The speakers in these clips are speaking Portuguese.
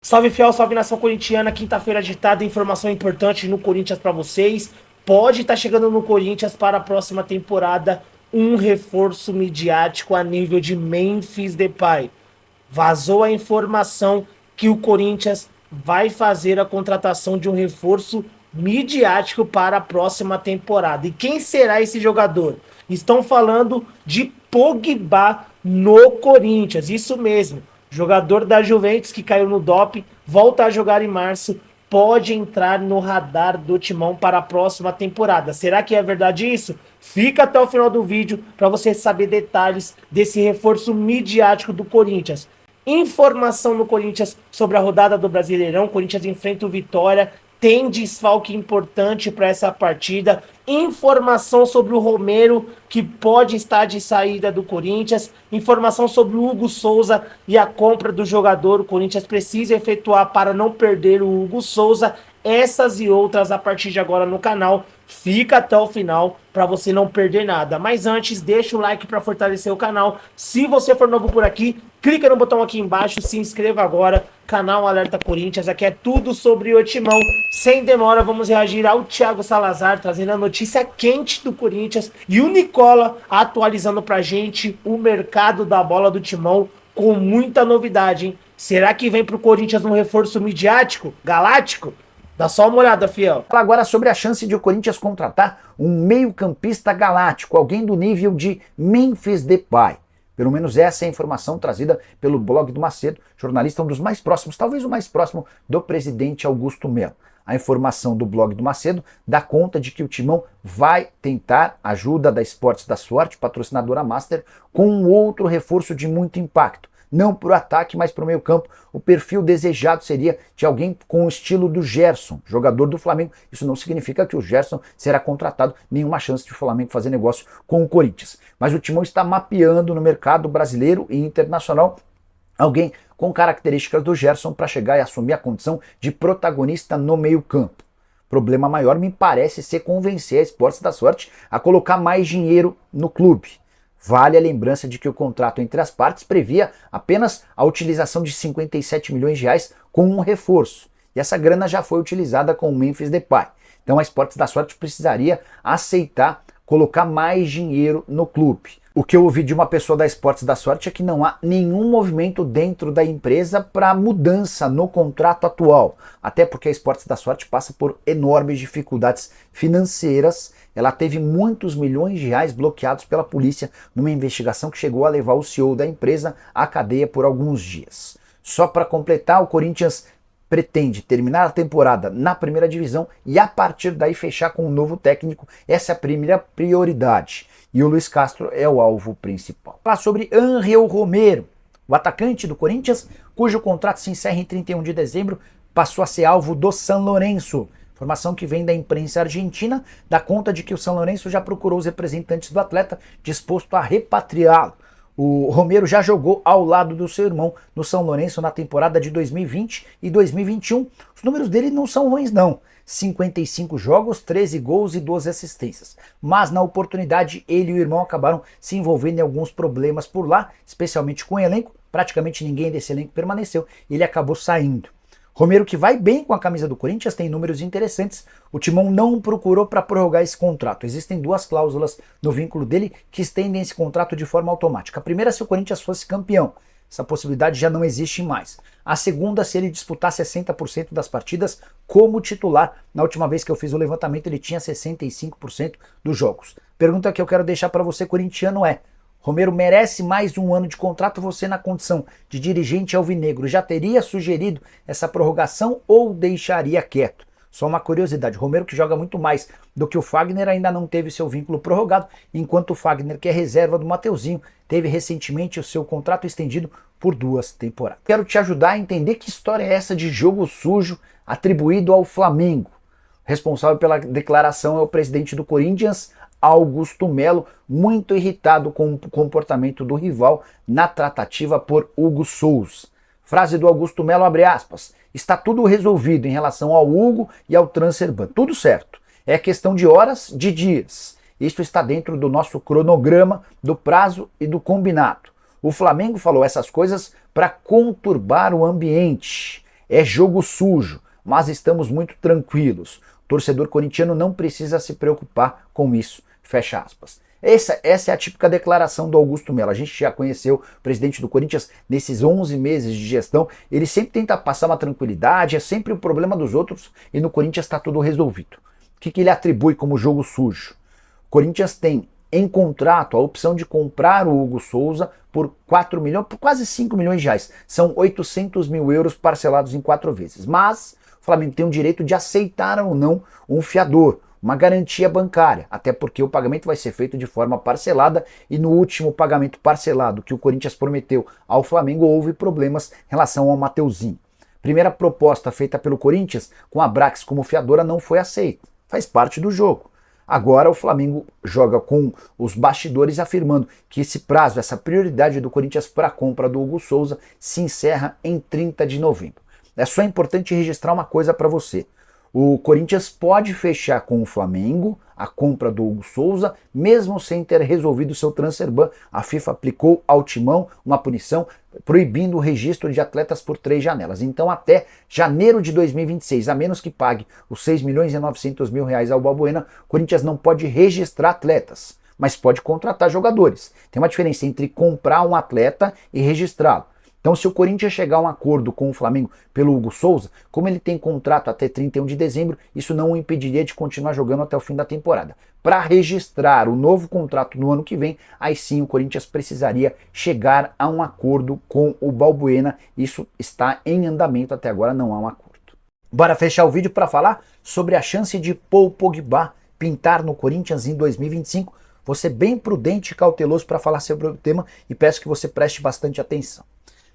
Salve fiel, salve nação corintiana, quinta-feira agitada, informação importante no Corinthians para vocês. Pode estar chegando no Corinthians para a próxima temporada um reforço midiático a nível de Memphis Depay. Vazou a informação que o Corinthians vai fazer a contratação de um reforço midiático para a próxima temporada. E quem será esse jogador? Estão falando de Pogba no Corinthians, isso mesmo. Jogador da Juventus que caiu no doping, volta a jogar em março, pode entrar no radar do Timão para a próxima temporada. Será que é verdade isso? Fica até o final do vídeo para você saber detalhes desse reforço midiático do Corinthians. Informação no Corinthians sobre a rodada do Brasileirão. Corinthians enfrenta o Vitória. Tem desfalque importante para essa partida. Informação sobre o Romero, que pode estar de saída do Corinthians. Informação sobre o Hugo Souza e a compra do jogador. O Corinthians precisa efetuar para não perder o Hugo Souza. Essas e outras a partir de agora no canal. Fica até o final para você não perder nada. Mas antes, deixa o like para fortalecer o canal. Se você for novo por aqui, clica no botão aqui embaixo, se inscreva agora. Canal Alerta Corinthians, aqui é tudo sobre o Timão. Sem demora, vamos reagir ao Thiago Salazar, trazendo a notícia quente do Corinthians. E o Nicola atualizando pra gente o mercado da bola do Timão com muita novidade, hein? Será que vem pro Corinthians um reforço midiático, galáctico? Dá só uma olhada, fiel. Fala agora sobre a chance de o Corinthians contratar um meio-campista galáctico, alguém do nível de Memphis Depay. Pelo menos essa é a informação trazida pelo blog do Macedo, jornalista um dos mais próximos, talvez o mais próximo do presidente Augusto Melo. A informação do blog do Macedo dá conta de que o Timão vai tentar ajuda da Esportes da Sorte, patrocinadora Master, com um outro reforço de muito impacto. Não para o ataque, mas para o meio campo. O perfil desejado seria de alguém com o estilo do Gerson, jogador do Flamengo. Isso não significa que o Gerson será contratado, nenhuma chance de o Flamengo fazer negócio com o Corinthians. Mas o Timão está mapeando no mercado brasileiro e internacional alguém com características do Gerson para chegar e assumir a condição de protagonista no meio campo. Problema maior me parece ser convencer a Esportes da Sorte a colocar mais dinheiro no clube. Vale a lembrança de que o contrato entre as partes previa apenas a utilização de 57 milhões de reais com um reforço. E essa grana já foi utilizada com o Memphis Depay. Então a Esportes da Sorte precisaria aceitar colocar mais dinheiro no clube. O que eu ouvi de uma pessoa da Esportes da Sorte é que não há nenhum movimento dentro da empresa para mudança no contrato atual. Até porque a Esportes da Sorte passa por enormes dificuldades financeiras. Ela teve muitos milhões de reais bloqueados pela polícia numa investigação que chegou a levar o CEO da empresa à cadeia por alguns dias. Só para completar, o Corinthians pretende terminar a temporada na primeira divisão e a partir daí fechar com um novo técnico. Essa é a primeira prioridade. E o Luiz Castro é o alvo principal. Falar sobre Ángel Romero, o atacante do Corinthians, cujo contrato se encerra em 31 de dezembro, passou a ser alvo do San Lorenzo. Informação que vem da imprensa argentina dá conta de que o San Lorenzo já procurou os representantes do atleta disposto a repatriá-lo. O Romero já jogou ao lado do seu irmão no São Lourenço na temporada de 2020 e 2021. Os números dele não são ruins não. 55 jogos, 13 gols e 12 assistências. Mas na oportunidade ele e o irmão acabaram se envolvendo em alguns problemas por lá, especialmente com o elenco. Praticamente ninguém desse elenco permaneceu e ele acabou saindo. Romero, que vai bem com a camisa do Corinthians, tem números interessantes. O Timão não procurou para prorrogar esse contrato. Existem duas cláusulas no vínculo dele que estendem esse contrato de forma automática. A primeira, se o Corinthians fosse campeão. Essa possibilidade já não existe mais. A segunda, se ele disputar 60% das partidas como titular. Na última vez que eu fiz o levantamento, ele tinha 65% dos jogos. Pergunta que eu quero deixar para você, corintiano, é: Romero merece mais um ano de contrato? Você, na condição de dirigente alvinegro, já teria sugerido essa prorrogação ou deixaria quieto? Só uma curiosidade, Romero, que joga muito mais do que o Fagner, ainda não teve seu vínculo prorrogado, enquanto o Fagner, que é reserva do Mateuzinho, teve recentemente o seu contrato estendido por 2 temporadas. Quero te ajudar a entender que história é essa de jogo sujo atribuído ao Flamengo. Responsável pela declaração é o presidente do Corinthians, Augusto Melo, muito irritado com o comportamento do rival na tratativa por Hugo Souza. Frase do Augusto Melo, abre aspas: está tudo resolvido em relação ao Hugo e ao transfer ban. Tudo certo. É questão de horas, de dias. Isso está dentro do nosso cronograma, do prazo e do combinado. O Flamengo falou essas coisas para conturbar o ambiente. É jogo sujo, mas estamos muito tranquilos. O torcedor corintiano não precisa se preocupar com isso. Fecha aspas. Essa é a típica declaração do Augusto Melo. A gente já conheceu o presidente do Corinthians nesses 11 meses de gestão. Ele sempre tenta passar uma tranquilidade, é sempre o problema dos outros e no Corinthians está tudo resolvido. O que ele atribui como jogo sujo? O Corinthians tem em contrato a opção de comprar o Hugo Souza por 4 milhões, por quase 5 milhões de reais. São 800 mil euros parcelados em 4 vezes. Mas o Flamengo tem o direito de aceitar ou não um fiador, uma garantia bancária, até porque o pagamento vai ser feito de forma parcelada e no último pagamento parcelado que o Corinthians prometeu ao Flamengo houve problemas em relação ao Mateuzinho. Primeira proposta feita pelo Corinthians com a Brax como fiadora não foi aceita, faz parte do jogo. Agora o Flamengo joga com os bastidores afirmando que esse prazo, essa prioridade do Corinthians para a compra do Hugo Souza se encerra em 30 de novembro. É só importante registrar uma coisa para você. O Corinthians pode fechar com o Flamengo a compra do Hugo Souza, mesmo sem ter resolvido seu transfer ban. A FIFA aplicou ao Timão uma punição proibindo o registro de atletas por 3 janelas. Então até janeiro de 2026, a menos que pague os 6 milhões e 900 mil reais ao Balbuena, o Corinthians não pode registrar atletas, mas pode contratar jogadores. Tem uma diferença entre comprar um atleta e registrá-lo. Então, se o Corinthians chegar a um acordo com o Flamengo pelo Hugo Souza, como ele tem contrato até 31 de dezembro, isso não o impediria de continuar jogando até o fim da temporada. Para registrar o novo contrato no ano que vem, aí sim o Corinthians precisaria chegar a um acordo com o Balbuena. Isso está em andamento, até agora não há um acordo. Bora fechar o vídeo para falar sobre a chance de Paul Pogba pintar no Corinthians em 2025. Vou ser bem prudente e cauteloso para falar sobre o tema e peço que você preste bastante atenção.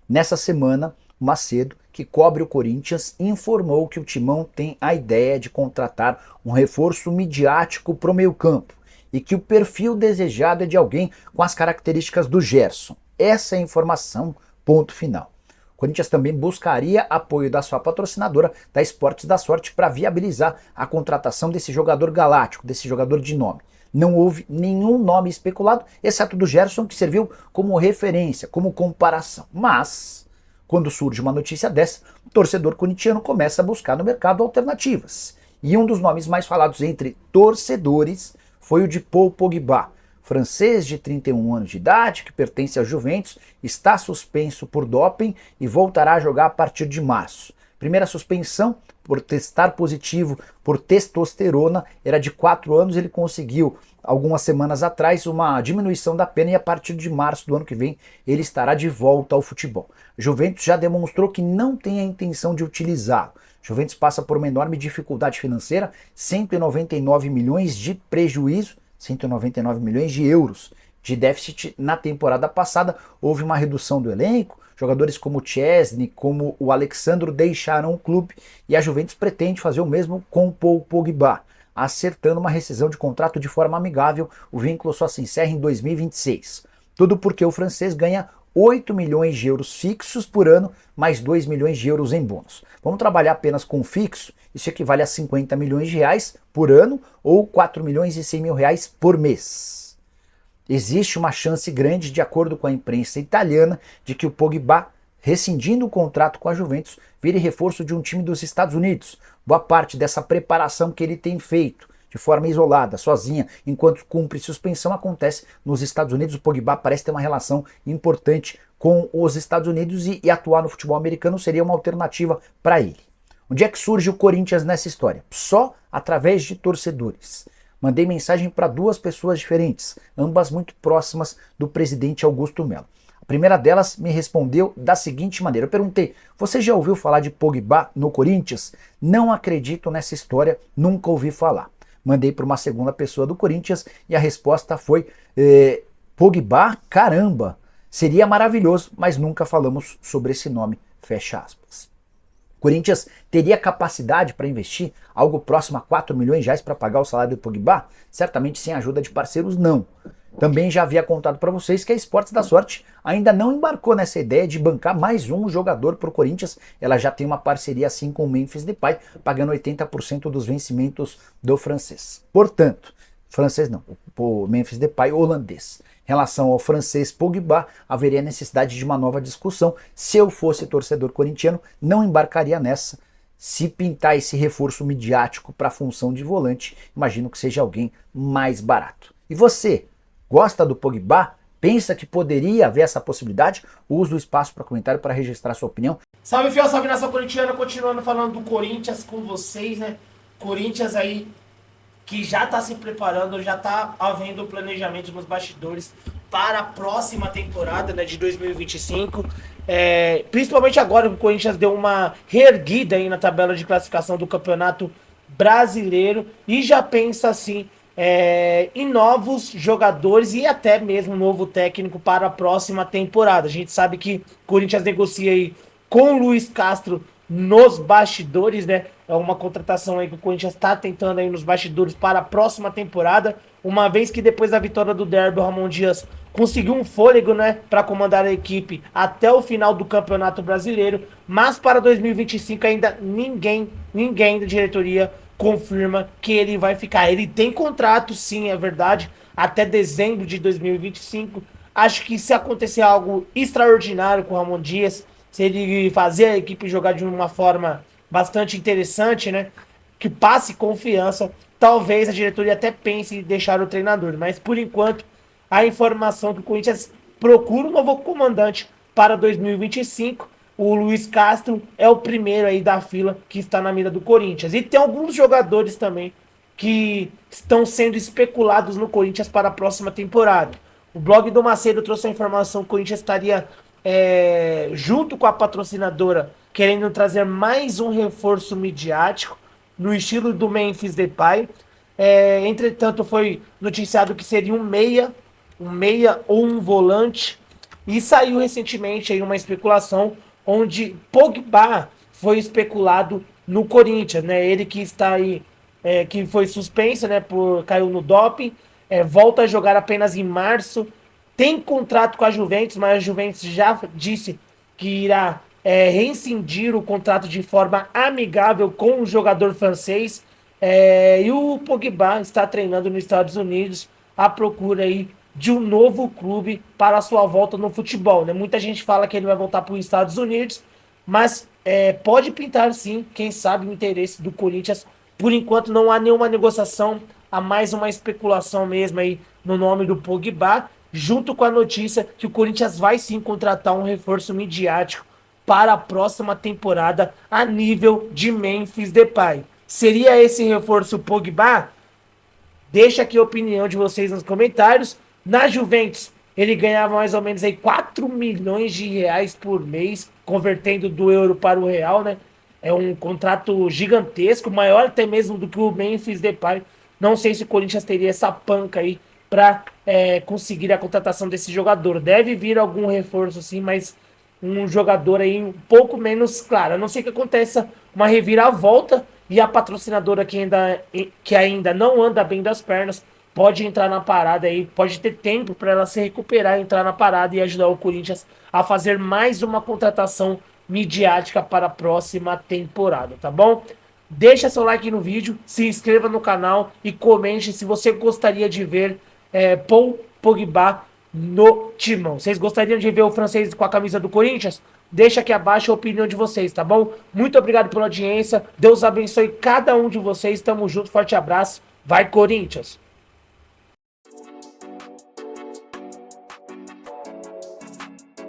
Nessa semana, o Macedo, que cobre o Corinthians, informou que o Timão tem a ideia de contratar um reforço midiático para o meio-campo e que o perfil desejado é de alguém com as características do Gerson. Essa é a informação, ponto final. O Corinthians também buscaria apoio da sua patrocinadora, da Esportes da Sorte, para viabilizar a contratação desse jogador galáctico, desse jogador de nome. Não houve nenhum nome especulado, exceto do Gerson, que serviu como referência, como comparação. Mas, quando surge uma notícia dessa, o torcedor corintiano começa a buscar no mercado alternativas. E um dos nomes mais falados entre torcedores foi o de Paul Pogba, francês de 31 anos de idade, que pertence ao Juventus, está suspenso por doping e voltará a jogar a partir de março. Primeira suspensão por testar positivo por testosterona era de 4 anos, ele conseguiu algumas semanas atrás uma diminuição da pena e a partir de março do ano que vem ele estará de volta ao futebol. Juventus já demonstrou que não tem a intenção de utilizá-lo. Juventus passa por uma enorme dificuldade financeira, 199 milhões de prejuízo, 199 milhões de euros de déficit na temporada passada. Houve uma redução do elenco, jogadores como o Chesney, como o Alexandro deixaram o clube e a Juventus pretende fazer o mesmo com o Paul Pogba, acertando uma rescisão de contrato de forma amigável. O vínculo só se encerra em 2026. Tudo porque o francês ganha 8 milhões de euros fixos por ano, mais 2 milhões de euros em bônus. Vamos trabalhar apenas com fixo, isso equivale a 50 milhões de reais por ano ou 4 milhões e 100 mil reais por mês. Existe uma chance grande, de acordo com a imprensa italiana, de que o Pogba, rescindindo o contrato com a Juventus, vire reforço de um time dos Estados Unidos. Boa parte dessa preparação que ele tem feito de forma isolada, sozinha, enquanto cumpre suspensão, acontece nos Estados Unidos. O Pogba parece ter uma relação importante com os Estados Unidos e atuar no futebol americano seria uma alternativa para ele. Onde é que surge o Corinthians nessa história? Só através de torcedores. Mandei mensagem para 2 pessoas diferentes, ambas muito próximas do presidente Augusto Melo. A primeira delas me respondeu da seguinte maneira. Eu perguntei: você já ouviu falar de Pogba no Corinthians? Não acredito nessa história, nunca ouvi falar. Mandei para uma segunda pessoa do Corinthians e a resposta foi: Pogba, caramba, seria maravilhoso, mas nunca falamos sobre esse nome, fecha aspas. Corinthians teria capacidade para investir algo próximo a 4 milhões de reais para pagar o salário do Pogba? Certamente sem a ajuda de parceiros, não. Também já havia contado para vocês que a Esportes da Sorte ainda não embarcou nessa ideia de bancar mais um jogador para o Corinthians. Ela já tem uma parceria assim com o Memphis Depay, pagando 80% dos vencimentos do francês. Portanto, Francês não, o Memphis Depay holandês. Em relação ao francês Pogba, haveria necessidade de uma nova discussão. Se eu fosse torcedor corintiano, não embarcaria nessa. Se pintar esse reforço midiático para a função de volante, imagino que seja alguém mais barato. E você, gosta do Pogba? Pensa que poderia haver essa possibilidade? Use o espaço para comentário para registrar sua opinião. Salve fiel, salve nação corintiana, continuando falando do Corinthians com vocês, né? Corinthians aí que já tá se preparando, já tá havendo o planejamento nos bastidores para a próxima temporada, né, de 2025. Principalmente agora que o Corinthians deu uma reerguida aí na tabela de classificação do Campeonato Brasileiro e já pensa assim em novos jogadores e até mesmo um novo técnico para a próxima temporada. A gente sabe que o Corinthians negocia aí com o Luiz Castro nos bastidores, né? É uma contratação aí que o Corinthians está tentando aí nos bastidores para a próxima temporada, uma vez que depois da vitória do derby, o Ramon Dias conseguiu um fôlego, né, para comandar a equipe até o final do Campeonato Brasileiro, mas para 2025 ainda ninguém da diretoria confirma que ele vai ficar. Ele tem contrato, sim, é verdade, até dezembro de 2025. Acho que se acontecer algo extraordinário com o Ramon Dias, se ele fazer a equipe jogar de uma forma bastante interessante, né, que passe confiança, talvez a diretoria até pense em deixar o treinador. Mas por enquanto, a informação que o Corinthians procura um novo comandante para 2025. O Luiz Castro é o primeiro aí da fila que está na mira do Corinthians. E tem alguns jogadores também que estão sendo especulados no Corinthians para a próxima temporada. O blog do Macedo trouxe a informação que o Corinthians estaria junto com a patrocinadora querendo trazer mais um reforço midiático no estilo do Memphis Depay. Entretanto, foi noticiado que seria um meia ou um volante. E saiu recentemente aí uma especulação onde Pogba foi especulado no Corinthians, né? Ele que está aí, que foi suspenso, né? Caiu no doping, volta a jogar apenas em março. Tem contrato com a Juventus, mas a Juventus já disse que irá rescindir o contrato de forma amigável com o jogador francês. E o Pogba está treinando nos Estados Unidos à procura aí de um novo clube para a sua volta no futebol, né? Muita gente fala que ele vai voltar para os Estados Unidos, mas pode pintar sim, quem sabe, o interesse do Corinthians. Por enquanto não há nenhuma negociação, há mais uma especulação mesmo aí no nome do Pogba, junto com a notícia que o Corinthians vai sim contratar um reforço midiático para a próxima temporada a nível de Memphis Depay. Seria esse reforço Pogba? Deixa aqui a opinião de vocês nos comentários. Na Juventus, ele ganhava mais ou menos aí 4 milhões de reais por mês, convertendo do euro para o real, né? É um contrato gigantesco, maior até mesmo do que o Memphis Depay. Não sei se o Corinthians teria essa panca aí para conseguir a contratação desse jogador. Deve vir algum reforço sim, mas um jogador aí um pouco menos claro. A não ser que aconteça uma reviravolta e a patrocinadora que ainda não anda bem das pernas pode entrar na parada aí, pode ter tempo para ela se recuperar, entrar na parada e ajudar o Corinthians a fazer mais uma contratação midiática para a próxima temporada, tá bom? Deixa seu like no vídeo, se inscreva no canal e comente se você gostaria de ver Paul Pogba no timão. Vocês gostariam de ver o francês com a camisa do Corinthians? Deixa aqui abaixo a opinião de vocês, tá bom? Muito obrigado pela audiência, Deus abençoe cada um de vocês, tamo junto, forte abraço, vai Corinthians!